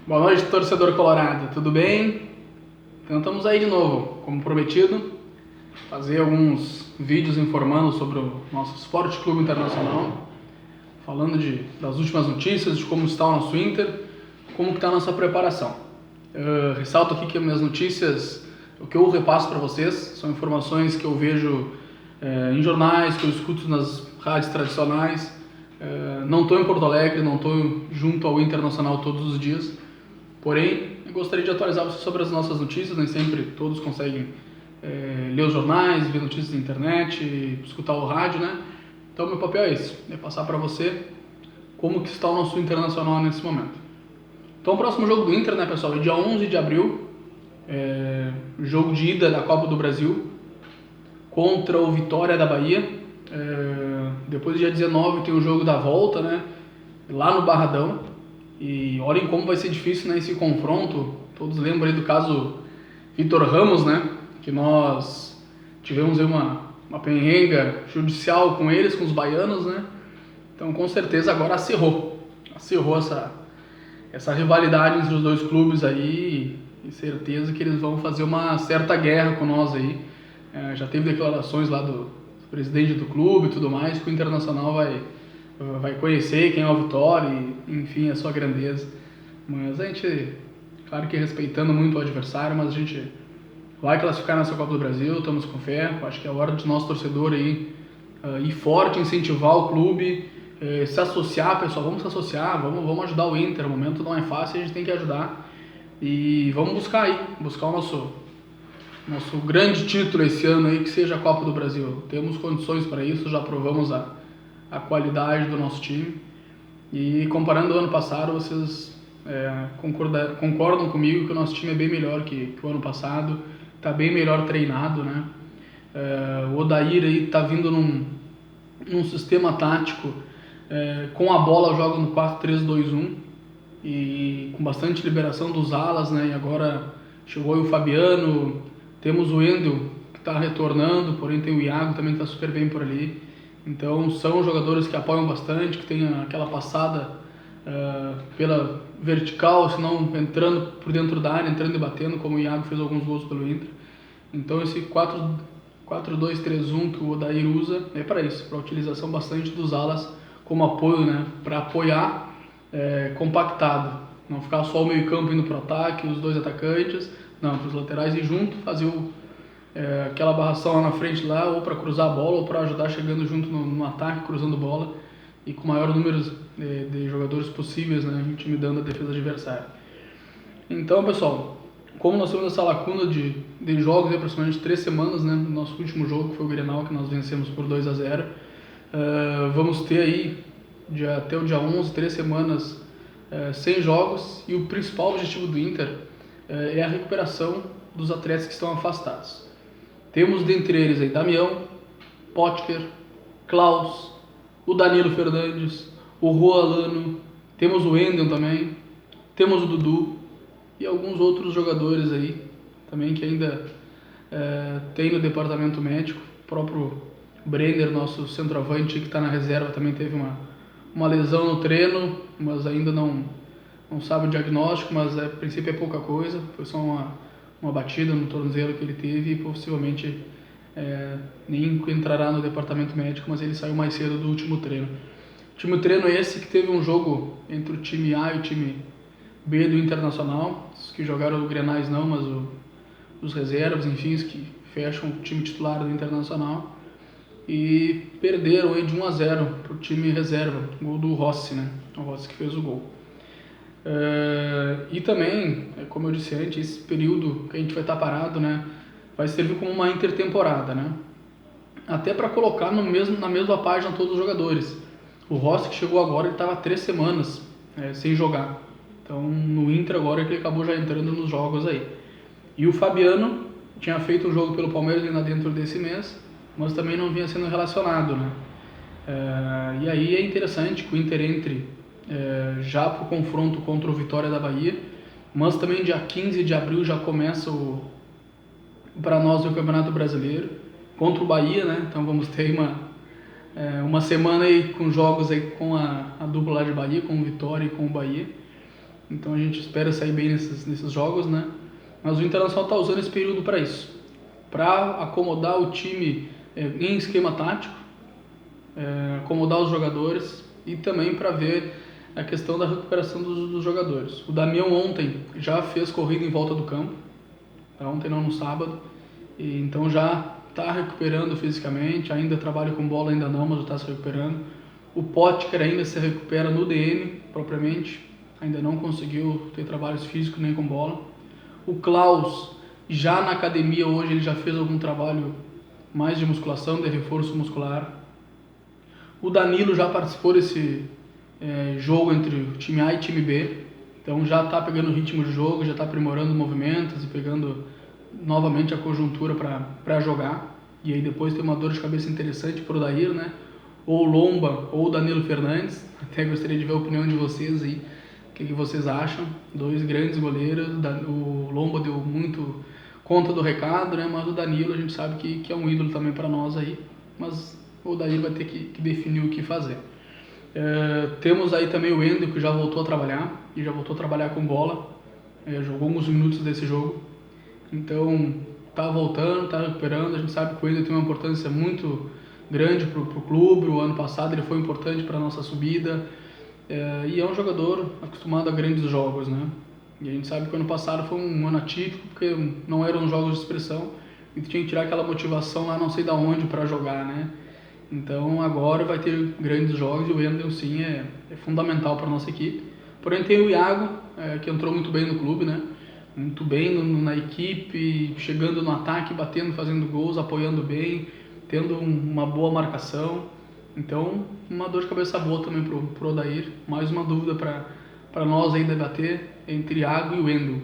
Boa noite, torcedor colorado, tudo bem? Então estamos aí de novo, como prometido, fazer alguns vídeos informando sobre o nosso Esporte Clube Internacional, falando das últimas notícias, de como está o nosso Inter, como está a nossa preparação. Ressalto aqui que as minhas notícias, o que eu repasso para vocês, são informações que eu vejo em jornais, que eu escuto nas rádios tradicionais. Não estou em Porto Alegre, não estou junto ao Internacional todos os dias, porém eu gostaria de atualizar vocês sobre as nossas notícias. Nem sempre todos conseguem ler os jornais, ver notícias na internet, escutar o rádio, né? Então meu papel é esse, é passar para você como que está o nosso Internacional nesse momento. Então o próximo jogo do Inter, né, pessoal, é dia 11 de abril, jogo de ida da Copa do Brasil contra o Vitória da Bahia. Depois, dia 19, tem o jogo da volta, né, lá no Barradão. E olhem como vai ser difícil, né, esse confronto. Todos lembram aí do caso Vitor Ramos, né, que nós tivemos aí uma penrenga judicial com eles, com os baianos, né. Então com certeza agora acirrou essa rivalidade entre os dois clubes aí, e certeza que eles vão fazer uma certa guerra com nós aí. Já teve declarações lá do presidente do clube e tudo mais, que o Internacional vai conhecer quem é o Vitória e, enfim, a sua grandeza. Mas a gente, claro que respeitando muito o adversário, mas a gente vai classificar nessa Copa do Brasil, estamos com fé. Acho que é a hora de nosso torcedor aí ir forte, incentivar o clube, se associar, pessoal, vamos se associar, vamos ajudar o Inter. O momento não é fácil, a gente tem que ajudar e vamos buscar o nosso grande título esse ano aí, que seja a Copa do Brasil. Temos condições para isso, já provamos a qualidade do nosso time. E comparando o ano passado, vocês concordam comigo que o nosso time é bem melhor que o ano passado, está bem melhor treinado, né? O Odair aí está vindo num sistema tático, com a bola joga no 4-3-2-1 e com bastante liberação dos alas, né? E agora chegou aí o Fabiano, temos o Wendel que está retornando, porém tem o Iago também que está super bem por ali. Então são jogadores que apoiam bastante, que tem aquela passada pela vertical, se não entrando por dentro da área, entrando e batendo, como o Iago fez alguns gols pelo Inter. Então esse 4-2-3-1 que o Odair usa é para isso, para a utilização bastante dos alas como apoio, né? Para apoiar compactado, não ficar só o meio campo indo para o ataque, os dois atacantes, não, para os laterais ir junto, fazer aquela barração lá na frente lá, ou para cruzar a bola, ou para ajudar chegando junto no ataque, cruzando bola, e com o maior número de jogadores possíveis, né, intimidando a defesa adversária. Então, pessoal, como nós temos essa lacuna de jogos de aproximadamente 3 semanas, né, no nosso último jogo, que foi o Grenal, que nós vencemos por 2-0, vamos ter aí até o dia 11, 3 semanas sem jogos, e o principal objetivo do Inter é a recuperação dos atletas que estão afastados. Temos dentre eles aí Damião, Potker, Klaus, o Danilo Fernandes, o Roalano, temos o Wendel também, temos o Dudu e alguns outros jogadores aí também que ainda tem no departamento médico. O próprio Brenner, nosso centroavante que está na reserva, também teve uma lesão no treino, mas ainda não sabe o diagnóstico, mas a princípio é pouca coisa, foi só uma batida no tornozelo que ele teve e possivelmente nem entrará no departamento médico, mas ele saiu mais cedo do último treino. O último treino é esse que teve um jogo entre o time A e o time B do Internacional, os que jogaram o Grenais não, mas os reservas, enfim, os que fecham o time titular do Internacional, e perderam aí de 1-0 para o time reserva, gol do Rossi, né? O Rossi que fez o gol. E também, como eu disse antes, esse período que a gente vai estar parado, né, vai servir como uma intertemporada, né, até para colocar na mesma página todos os jogadores. O Rossi que chegou agora, ele estava 3 semanas sem jogar, então no Inter agora é que ele acabou já entrando nos jogos aí. E o Fabiano tinha feito um jogo pelo Palmeiras ainda dentro desse mês, mas também não vinha sendo relacionado, né. E aí é interessante que o Inter entre já para o confronto contra o Vitória da Bahia, mas também dia 15 de abril já começa para nós o Campeonato Brasileiro contra o Bahia, né? Então vamos ter uma semana aí com jogos aí com a dupla lá de Bahia, com o Vitória e com o Bahia. então a gente espera sair bem nesses jogos, né? Mas o Internacional está usando esse período para isso, para acomodar o time em esquema tático, acomodar os jogadores e também para ver a questão da recuperação dos jogadores. O Damião ontem já fez corrida em volta do campo, ontem não, no sábado, e então já está recuperando fisicamente, ainda trabalha com bola, ainda não, mas já está se recuperando. O Potker ainda se recupera no DM, propriamente, ainda não conseguiu ter trabalhos físicos nem com bola. O Klaus, já na academia hoje, ele já fez algum trabalho mais de musculação, de reforço muscular. O Danilo já participou desse jogo entre o time A e o time B, então já está pegando o ritmo de jogo, já está aprimorando movimentos e pegando novamente a conjuntura para jogar. E aí depois tem uma dor de cabeça interessante para o Odair, né? Ou o Lomba ou o Danilo Fernandes. Até gostaria de ver a opinião de vocês aí, o que vocês acham. Dois grandes goleiros, o Lomba deu muito conta do recado, né? Mas o Danilo a gente sabe que é um ídolo também para nós aí, mas o Odair vai ter que definir o que fazer. Temos aí também o Wendel, que já voltou a trabalhar, e já voltou a trabalhar com bola, jogou alguns minutos desse jogo, então tá voltando, tá recuperando. A gente sabe que o Wendel tem uma importância muito grande para o clube. O ano passado ele foi importante para a nossa subida, e é um jogador acostumado a grandes jogos, né? E a gente sabe que o ano passado foi um ano atípico, porque não eram jogos de expressão, e tinha que tirar aquela motivação lá não sei da onde para jogar, né? Então agora vai ter grandes jogos e o Wendel sim é fundamental para a nossa equipe. Porém tem o Iago, que entrou muito bem no clube, né? Muito bem na equipe, chegando no ataque, batendo, fazendo gols, apoiando bem, tendo uma boa marcação. Então uma dor de cabeça boa também pro Odair. Mais uma dúvida para nós aí debater entre Iago e o Wendel.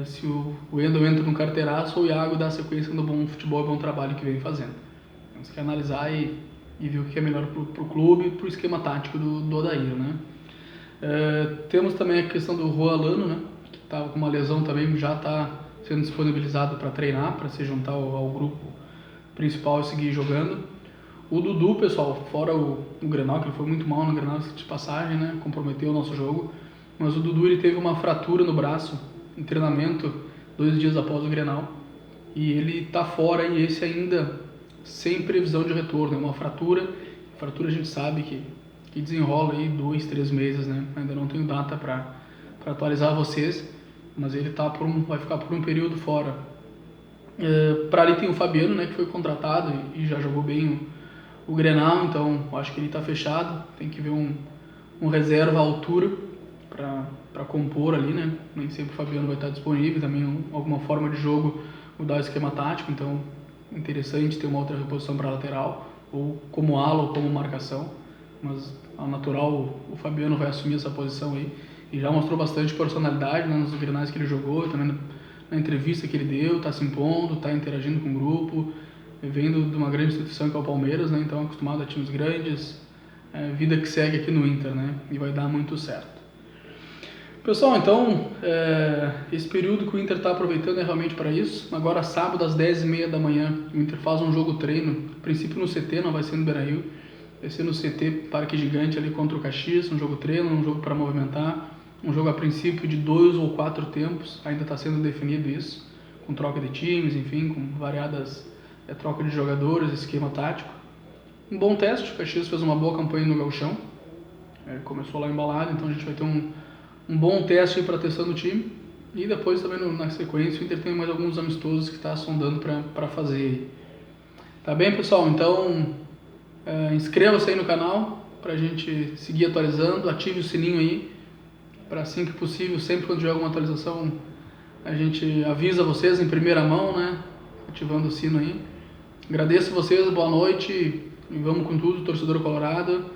Se o Wendel entra no carteiraço ou o Iago dá sequência no bom futebol e bom trabalho que vem fazendo. Temos que analisar e ver o que é melhor para o clube e para o esquema tático do Odair, né? Temos também a questão do Juan Alano, né? Que estava com uma lesão também, já está sendo disponibilizado para treinar, para se juntar ao grupo principal e seguir jogando. O Dudu, pessoal, fora o Grenal, que ele foi muito mal no Grenal de passagem, né? Comprometeu o nosso jogo. Mas o Dudu ele teve uma fratura no braço em treinamento 2 dias após o Grenal. E ele está fora, e esse ainda sem previsão de retorno. É uma fratura. Fratura a gente sabe que desenrola aí 2, 3 meses, né? Ainda não tenho data para atualizar vocês, mas ele vai ficar por um período fora. Para ali tem o Fabiano, né, que foi contratado e já jogou bem o Grenal, então acho que ele está fechado. Tem que ver um reserva à altura para compor ali, né? Nem sempre o Fabiano vai estar disponível, também alguma forma de jogo mudar o esquema tático, então interessante ter uma outra reposição para lateral, ou como ala ou como marcação, mas ao natural o Fabiano vai assumir essa posição aí, e já mostrou bastante personalidade, né, nos grenais que ele jogou, também na entrevista que ele deu, está se impondo, está interagindo com o grupo, vendo de uma grande instituição que é o Palmeiras, né, então acostumado a times grandes, vida que segue aqui no Inter, né, e vai dar muito certo. Pessoal, então, esse período que o Inter está aproveitando é realmente para isso. Agora, sábado, às 10h30 da manhã, o Inter faz um jogo treino, a princípio no CT, não vai ser no Beira-Rio, vai ser no CT Parque Gigante ali contra o Caxias, um jogo treino, um jogo para movimentar, um jogo a princípio de 2 ou 4 tempos, ainda está sendo definido isso, com troca de times, enfim, com variadas troca de jogadores, esquema tático. Um bom teste, o Caxias fez uma boa campanha no Gauchão, começou lá embalado, então a gente vai ter um bom teste para testando o time, e depois também na sequência o Inter tem mais alguns amistosos que está sondando para fazer. Tá bem, pessoal? Então inscreva-se aí no canal para a gente seguir atualizando, ative o sininho aí para assim que possível, sempre quando tiver alguma atualização a gente avisa vocês em primeira mão, né? Ativando o sino aí. Agradeço vocês, boa noite e vamos com tudo, torcedor colorado.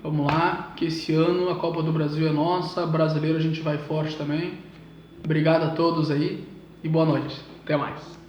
Vamos lá, que esse ano a Copa do Brasil é nossa, brasileiro a gente vai forte também. Obrigado a todos aí e boa noite. Até mais.